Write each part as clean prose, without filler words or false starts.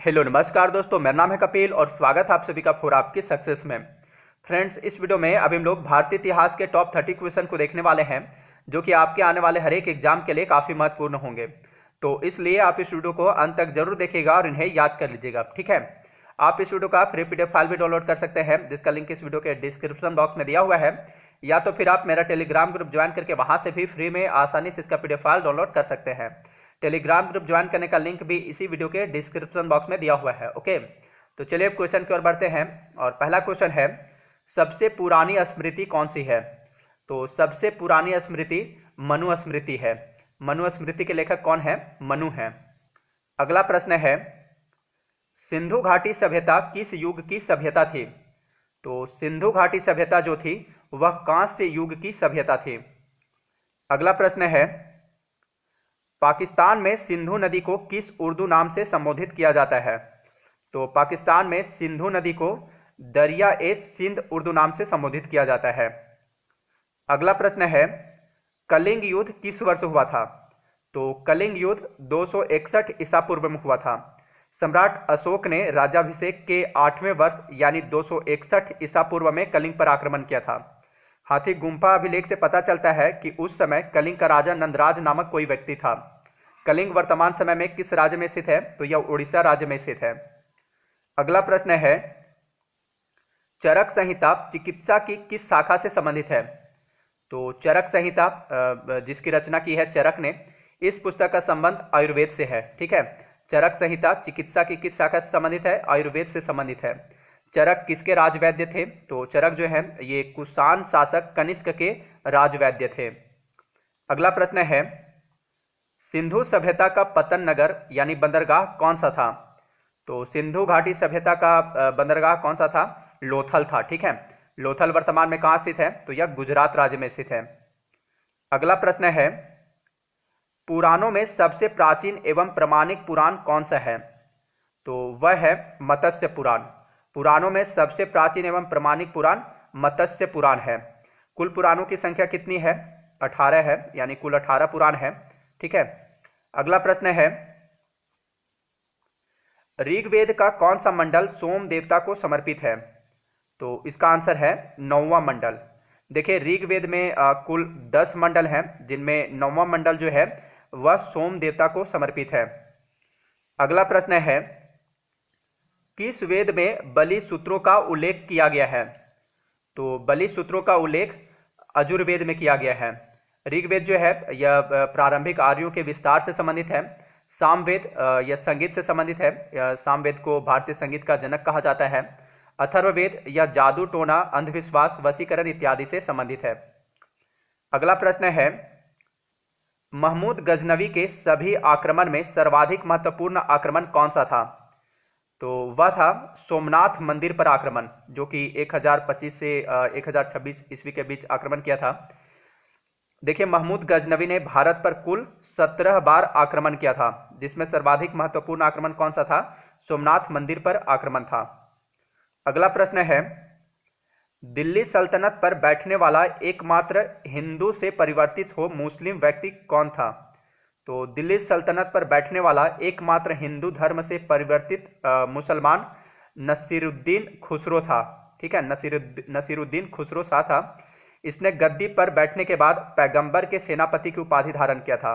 Hello नमस्कार दोस्तों, मेरा नाम है कपिल और स्वागत है आप सभी का फॉर आपकी सक्सेस में। फ्रेंड्स, इस वीडियो में अभी हम लोग भारतीय इतिहास के टॉप 30 क्वेश्चन को देखने वाले हैं जो कि आपके आने वाले हर एक एग्जाम के लिए काफी महत्वपूर्ण होंगे। तो इसलिए आप इस वीडियो को अंत तक जरूर देखिएगा और इन्हें याद कर लीजिएगा, ठीक है। आप इस वीडियो का फ्री पीडीएफ फाइल भी डाउनलोड कर सकते हैं जिसका लिंक इस वीडियो के डिस्क्रिप्शन बॉक्स में दिया हुआ है, या तो फिर आप मेरा टेलीग्राम ग्रुप ज्वाइन करके वहां से भी फ्री में आसानी से इसका पीडीएफ फाइल डाउनलोड कर सकते हैं। टेलीग्राम ग्रुप ज्वाइन करने का लिंक भी इसी वीडियो के डिस्क्रिप्शन बॉक्स में दिया हुआ है। ओके, तो चलिए अब क्वेश्चन की ओर बढ़ते हैं। और पहला क्वेश्चन है, सबसे पुरानी स्मृति कौन सी है? तो सबसे पुरानी स्मृति मनु स्मृति है। मनु स्मृति के लेखक कौन है? मनु है। अगला प्रश्न है, सिंधु घाटी सभ्यता किस युग की सभ्यता थी? तो सिंधु घाटी सभ्यता जो थी वह कांस्य युग की सभ्यता थी। अगला प्रश्न है, पाकिस्तान में सिंधु नदी को किस उर्दू नाम से संबोधित किया जाता है? तो पाकिस्तान में सिंधु नदी को दरिया ए सिंध उर्दू नाम से संबोधित किया जाता है। अगला प्रश्न है, कलिंग युद्ध किस वर्ष हुआ था? तो कलिंग युद्ध 261 ईसा पूर्व में हुआ था। सम्राट अशोक ने राज्याभिषेक के 8वें वर्ष यानी 261 ईसा पूर्व में कलिंग पर आक्रमण किया था। हाथी गुम्फा अभिलेख से पता चलता है कि उस समय कलिंग का राजा नंदराज नामक कोई व्यक्ति था। कलिंग वर्तमान समय में किस राज्य में स्थित है? तो यह उड़ीसा राज्य में स्थित है। अगला प्रश्न है, चरक संहिता चिकित्सा की किस शाखा से संबंधित है? तो चरक संहिता जिसकी रचना की है चरक ने, इस पुस्तक का संबंध आयुर्वेद से है, ठीक है। चरक संहिता चिकित्सा की किस शाखा से संबंधित है? आयुर्वेद से संबंधित है। चरक किसके राजवैद्य थे? तो चरक जो है ये कुषाण शासक कनिष्क के राजवैद्य थे। अगला प्रश्न है, सिंधु सभ्यता का पतन नगर यानी बंदरगाह कौन सा था? तो सिंधु घाटी सभ्यता का बंदरगाह कौन सा था? लोथल था, ठीक है। लोथल वर्तमान में कहां स्थित है? तो यह गुजरात राज्य में स्थित है। अगला प्रश्न है, पुराणों में सबसे प्राचीन एवं प्रामाणिक पुराण कौन सा है? तो वह है मत्स्य पुराण। पुराणों में सबसे प्राचीन एवं प्रामाणिक पुराण मत्स्य पुराण है। कुल पुराणों की संख्या कितनी है? 18 है, यानी कुल 18 पुराण है, ठीक है। अगला प्रश्न है, ऋग्वेद का कौन सा मंडल सोम देवता को समर्पित है? तो इसका आंसर है 9वां मंडल। देखिए, ऋग्वेद में कुल 10 मंडल हैं जिनमें 9वां मंडल जो है वह सोम देवता को समर्पित है। अगला प्रश्न है, किस वेद में बलि सूत्रों का उल्लेख किया गया है? तो बलि सूत्रों का उल्लेख अजुर्वेद में किया गया है। ऋग्वेद जो है यह प्रारंभिक आर्यों के विस्तार से संबंधित है। सामवेद यह संगीत से संबंधित है। सामवेद को भारतीय संगीत का जनक कहा जाता है। अथर्ववेद यह जादू टोना अंधविश्वास वशीकरण इत्यादि से संबंधित है। अगला प्रश्न है, महमूद गजनवी के सभी आक्रमण में सर्वाधिक महत्वपूर्ण आक्रमण कौन सा था? तो वह था सोमनाथ मंदिर पर आक्रमण, जो कि 1025 से 1026 ईस्वी के बीच आक्रमण किया था। देखिए, महमूद गजनवी ने भारत पर कुल 17 बार आक्रमण किया था, जिसमें सर्वाधिक महत्वपूर्ण आक्रमण कौन सा था? सोमनाथ मंदिर पर आक्रमण था। अगला प्रश्न है, दिल्ली सल्तनत पर बैठने वाला एकमात्र हिंदू से परिवर्तित हो मुस्लिम व्यक्ति कौन था? तो दिल्ली सल्तनत पर बैठने वाला एकमात्र हिंदू धर्म से परिवर्तित मुसलमान नसीरुद्दीन खुसरो था, ठीक है। नसीरुद्दीन खुसरो शाह था। इसने गद्दी पर बैठने के बाद पैगंबर के सेनापति की उपाधि धारण किया था।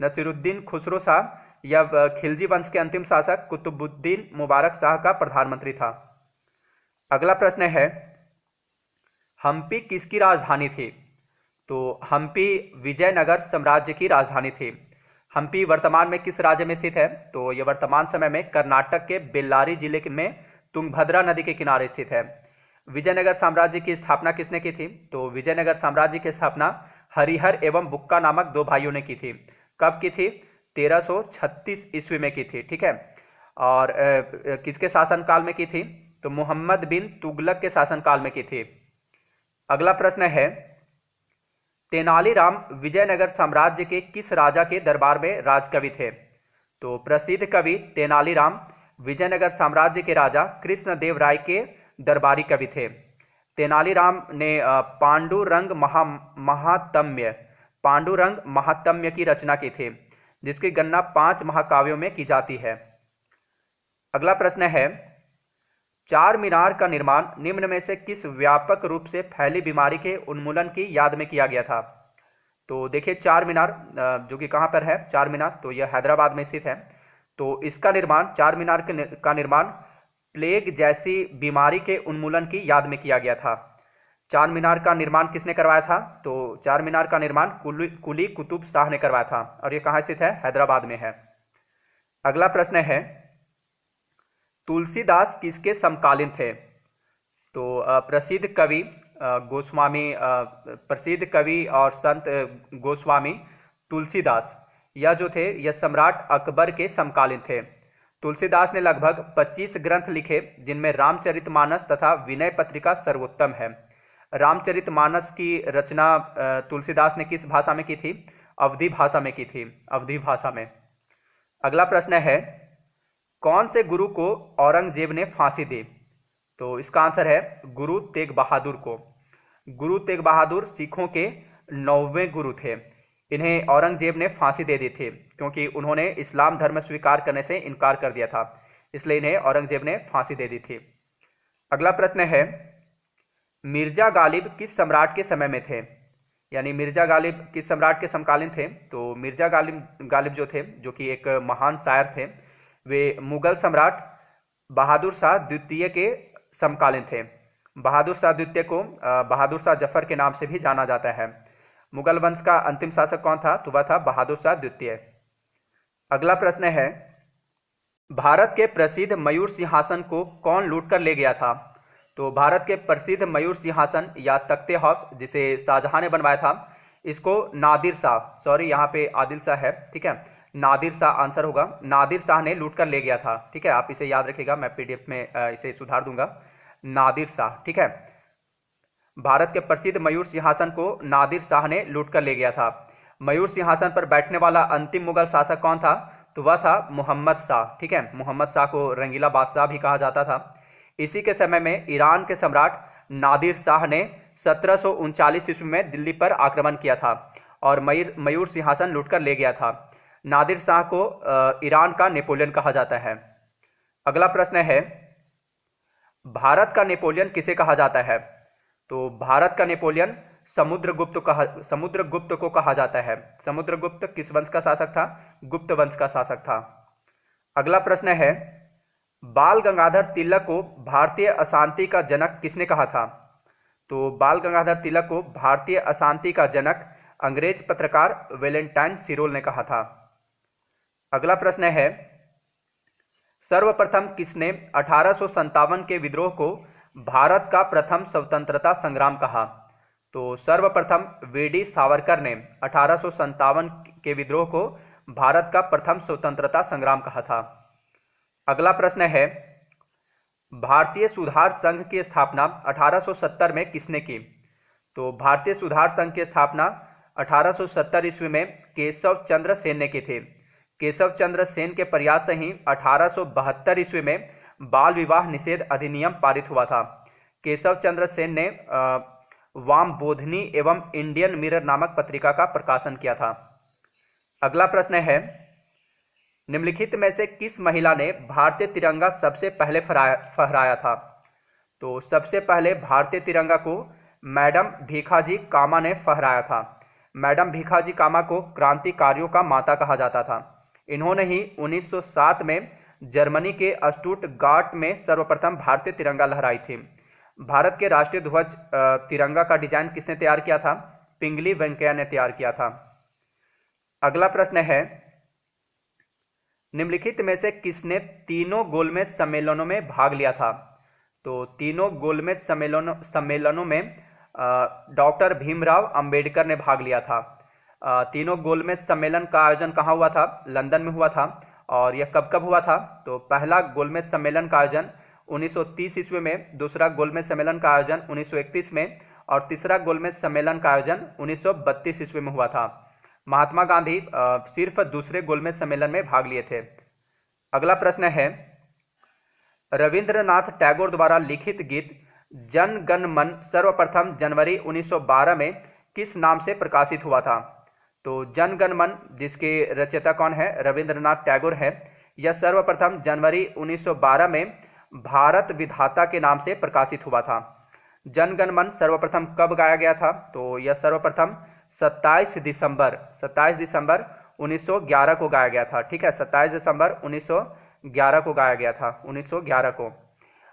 नसीरुद्दीन खुसरो शाह यह खिलजी वंश के अंतिम शासक कुतुबुद्दीन मुबारक शाह का प्रधानमंत्री था। अगला प्रश्न है, हम्पी किसकी राजधानी थी? तो हम्पी विजयनगर साम्राज्य की राजधानी थी। हम्पी वर्तमान में किस राज्य में स्थित है? तो यह वर्तमान समय में कर्नाटक के बेल्लारी जिले में तुंगभद्रा नदी के किनारे स्थित है। विजयनगर साम्राज्य की स्थापना किसने की थी? तो विजयनगर साम्राज्य की स्थापना हरिहर एवं बुक्का नामक 2 भाइयों ने की थी। कब की थी? 1336 ईस्वी में की थी, ठीक है। और किसके शासनकाल में की थी? तो मोहम्मद बिन तुगलक के शासनकाल में की थी। अगला प्रश्न है, तेनालीराम विजयनगर साम्राज्य के किस राजा के दरबार में राजकवि थे? तो प्रसिद्ध कवि तेनालीराम विजयनगर साम्राज्य के राजा कृष्णदेव राय के दरबारी कवि थे। तेनालीराम ने पांडुरंग महात्म्य की रचना की थी, जिसकी गणना 5 महाकाव्यों में की जाती है। अगला प्रश्न है, चार मीनार का निर्माण निम्न में से किस व्यापक रूप से फैली बीमारी के उन्मूलन की याद में किया गया था? तो देखिए चार मीनार जो कि कहाँ पर है चार मीनार, तो यह हैदराबाद में स्थित है। तो इसका निर्माण चार मीनार का निर्माण प्लेग जैसी बीमारी के उन्मूलन की याद में किया गया था। चार मीनार का निर्माण किसने करवाया था? तो चार मीनार का निर्माण कुली कुतुब शाह ने करवाया था और यह कहाँ स्थित है? हैदराबाद में है। अगला प्रश्न है, तुलसीदास किसके समकालीन थे? तो प्रसिद्ध कवि और संत गोस्वामी तुलसीदास यह जो थे यह सम्राट अकबर के समकालीन थे। तुलसीदास ने लगभग 25 ग्रंथ लिखे, जिनमें रामचरितमानस तथा विनय पत्रिका सर्वोत्तम है। रामचरितमानस की रचना तुलसीदास ने किस भाषा में की थी? अवधी भाषा में की थी, अवधी भाषा में। अगला प्रश्न है, कौन से गुरु को औरंगजेब ने फांसी दी? तो इसका आंसर है गुरु तेग बहादुर को। गुरु तेग बहादुर सिखों के 9वें गुरु थे। इन्हें औरंगजेब ने फांसी दे दी थी क्योंकि उन्होंने इस्लाम धर्म स्वीकार करने से इनकार कर दिया था, इसलिए इन्हें औरंगजेब ने फांसी दे दी थी। अगला प्रश्न है, मिर्जा गालिब किस सम्राट के समय में थे? यानी मिर्जा गालिब किस सम्राट के समकालीन थे? तो मिर्जा गालिब जो थे, जो कि एक महान शायर थे, वे मुगल सम्राट बहादुर शाह द्वितीय के समकालीन थे। बहादुर शाह द्वितीय को बहादुर शाह जफर के नाम से भी जाना जाता है। मुगल वंश का अंतिम शासक कौन था? तो वह था बहादुर शाह द्वितीय। अगला प्रश्न है, भारत के प्रसिद्ध मयूर सिंहासन को कौन लूट कर ले गया था? तो भारत के प्रसिद्ध मयूर सिंहासन या तख्ते हाउस, जिसे शाहजहां ने बनवाया था, इसको नादिर शाह, सॉरी यहाँ पे आदिल शाह है, ठीक है, नादिर शाह आंसर होगा। नादिर शाह ने लूट कर ले गया था, ठीक है, आप इसे याद रखिएगा, मैं पीडीएफ में इसे सुधार दूंगा। नादिर शाह, ठीक है, भारत के प्रसिद्ध मयूर सिंहासन को नादिर शाह ने लूट कर ले गया था। मयूर सिंहासन पर बैठने वाला अंतिम मुगल शासक कौन था? तो वह था मोहम्मद शाह, ठीक है, मोहम्मद शाह को रंगीला बादशाह भी कहा जाता था। इसी के समय में ईरान के सम्राट नादिर शाह ने 1739 ईस्वी में दिल्ली पर आक्रमण किया था और मयूर सिंहासन लूटकर ले गया था। नादिर शाह को ईरान का नेपोलियन कहा जाता है। अगला प्रश्न है, भारत का नेपोलियन किसे कहा जाता है? तो भारत का नेपोलियन समुद्रगुप्त को कहा जाता है। समुद्रगुप्त किस वंश का शासक था? गुप्त वंश का शासक था। अगला प्रश्न है, बाल गंगाधर तिलक को भारतीय अशांति का जनक किसने कहा था? तो बाल गंगाधर तिलक को भारतीय अशांति का जनक अंग्रेज पत्रकार वेलेंटाइन सिरोल ने कहा था। अगला प्रश्न है, सर्वप्रथम किसने 1857 के विद्रोह को भारत का प्रथम स्वतंत्रता संग्राम कहा? तो सर्वप्रथम वीडी सावरकर ने 1857 के विद्रोह को भारत का प्रथम स्वतंत्रता संग्राम कहा था। अगला प्रश्न है, भारतीय सुधार संघ की स्थापना 1870 में किसने की? तो भारतीय सुधार संघ की स्थापना 1870 ईस्वी में केशव चंद्र सेन ने की थी। केशव चंद्र सेन के प्रयास से ही 1872 ईस्वी में बाल विवाह निषेध अधिनियम पारित हुआ था। केशव चंद्र सेन ने वाम बोधनी एवं इंडियन मिरर नामक पत्रिका का प्रकाशन किया था। अगला प्रश्न है, निम्नलिखित में से किस महिला ने भारतीय तिरंगा सबसे पहले फहराया था? तो सबसे पहले भारतीय तिरंगा को मैडम भीखाजी कामा ने फहराया था। मैडम भीखाजी कामा को क्रांतिकारियों का माता कहा जाता था। इन्होंने ही 1907 में जर्मनी के स्टुटगार्ट में सर्वप्रथम भारतीय तिरंगा लहराई थी। भारत के राष्ट्रीय ध्वज तिरंगा का डिजाइन किसने तैयार किया था? पिंगली वेंकैया ने तैयार किया था। अगला प्रश्न है, निम्नलिखित में से किसने तीनों गोलमेज सम्मेलनों में भाग लिया था? तो तीनों गोलमेज सम्मेलनों में डॉक्टर भीमराव अंबेडकर ने भाग लिया था। तीनों गोलमेज सम्मेलन का आयोजन कहाँ हुआ था? लंदन में हुआ था। और यह कब कब हुआ था? तो पहला गोलमेज सम्मेलन का आयोजन 1930 ईस्वी में, दूसरा गोलमेज सम्मेलन का आयोजन 1931 में और तीसरा गोलमेज सम्मेलन का आयोजन 1932 ईस्वी में हुआ था। महात्मा गांधी सिर्फ दूसरे गोलमेज सम्मेलन में भाग लिए थे। अगला प्रश्न है, रविंद्रनाथ टैगोर द्वारा लिखित गीत जन गण मन सर्वप्रथम जनवरी 1912 में किस नाम से प्रकाशित हुआ था? तो जन गण मन, जिसके रचयिता कौन है? रविंद्रनाथ टैगोर है। यह सर्वप्रथम जनवरी 1912 में भारत विधाता के नाम से प्रकाशित हुआ था। जन गण मन सर्वप्रथम कब गाया गया था? तो यह सर्वप्रथम 27 दिसंबर 1911 को गाया गया था। ठीक है, 27 दिसंबर 1911 को गाया गया था, 1911 को।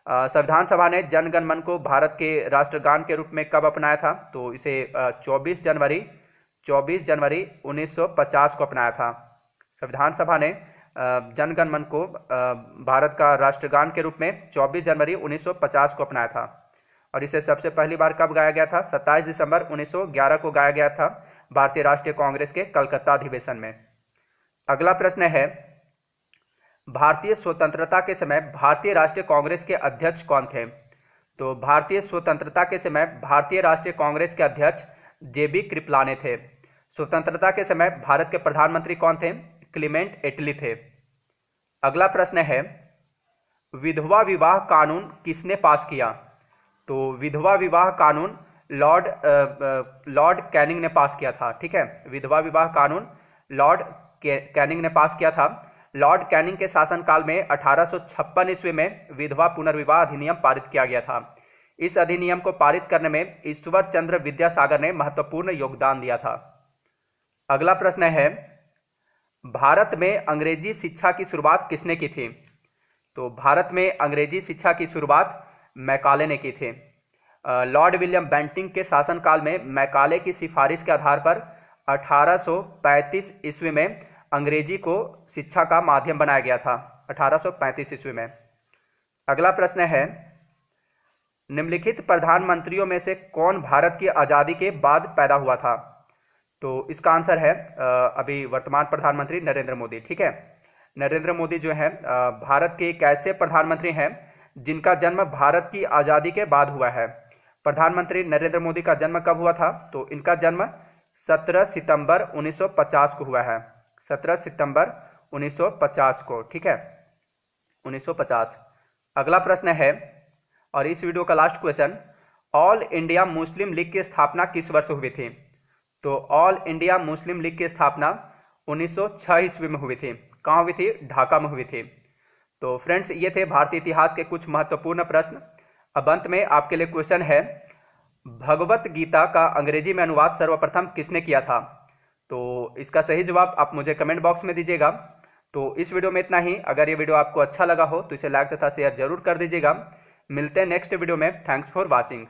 संविधान सभा ने जन गण मन को भारत के राष्ट्रगान के रूप में कब अपनाया था? तो इसे 24 जनवरी 1950 को अपनाया था। संविधान सभा ने जन गण मन को भारत का राष्ट्रगान के रूप में 24 जनवरी 1950 को अपनाया था। और इसे सबसे पहली बार कब गाया गया था? 27 दिसंबर 1911 को गाया गया था भारतीय राष्ट्रीय कांग्रेस के कलकत्ता अधिवेशन में। अगला प्रश्न है, भारतीय स्वतंत्रता के समय भारतीय राष्ट्रीय कांग्रेस के अध्यक्ष कौन थे? तो भारतीय स्वतंत्रता के समय भारतीय राष्ट्रीय कांग्रेस के अध्यक्ष जेबी कृपलानी थे। स्वतंत्रता के समय भारत के प्रधानमंत्री कौन थे? क्लीमेंट एटली थे। अगला प्रश्न है, विधवा विवाह कानून किसने पास किया? तो विधवा विवाह कानून लॉर्ड कैनिंग ने पास किया था। ठीक है, विधवा विवाह कानून लॉर्ड कैनिंग ने पास किया था। लॉर्ड कैनिंग के शासनकाल में 1856 ईस्वी में विधवा पुनर्विवाह अधिनियम पारित किया गया था। इस अधिनियम को पारित करने में ईश्वर चंद्र विद्यासागर ने महत्वपूर्ण योगदान दिया था। अगला प्रश्न है, भारत में अंग्रेजी शिक्षा की शुरुआत किसने की थी? तो भारत में अंग्रेजी शिक्षा की शुरुआत मैकाले ने की थी। लॉर्ड विलियम बेंटिंक के शासनकाल में मैकाले की सिफारिश के आधार पर 1835 ईस्वी में अंग्रेजी को शिक्षा का माध्यम बनाया गया था, 1835 ईस्वी में। अगला प्रश्न है, निम्नलिखित प्रधानमंत्रियों में से कौन भारत की आज़ादी के बाद पैदा हुआ था? तो इसका आंसर है अभी वर्तमान प्रधानमंत्री नरेंद्र मोदी। ठीक है, नरेंद्र मोदी जो है भारत के एक ऐसे प्रधानमंत्री हैं जिनका जन्म भारत की आज़ादी के बाद हुआ है। प्रधानमंत्री नरेंद्र मोदी का जन्म कब हुआ था? तो इनका जन्म 17 सितंबर 1950 को हुआ है, 17 सितंबर 1950 को। ठीक है, 1950। अगला प्रश्न है और इस वीडियो का last question, all India Muslim league की स्थापना किस वर्ष हुई थी? तो ऑल इंडिया मुस्लिम लीग की स्थापना 1906 ईस्वी में हुई थी। कहाँ हुई थी? ढाका में हुई थी। तो फ्रेंड्स, ये थे भारतीय इतिहास के कुछ महत्वपूर्ण प्रश्न। अब अंत में आपके लिए क्वेश्चन है, भगवत गीता का अंग्रेजी में अनुवाद सर्वप्रथम किसने किया था? तो इसका सही जवाब आप मुझे कमेंट बॉक्स में दीजिएगा। तो इस वीडियो में इतना ही। अगर ये वीडियो आपको अच्छा लगा हो तो इसे लाइक तथा शेयर जरूर कर दीजिएगा। मिलते हैं नेक्स्ट वीडियो में। Thanks for watching.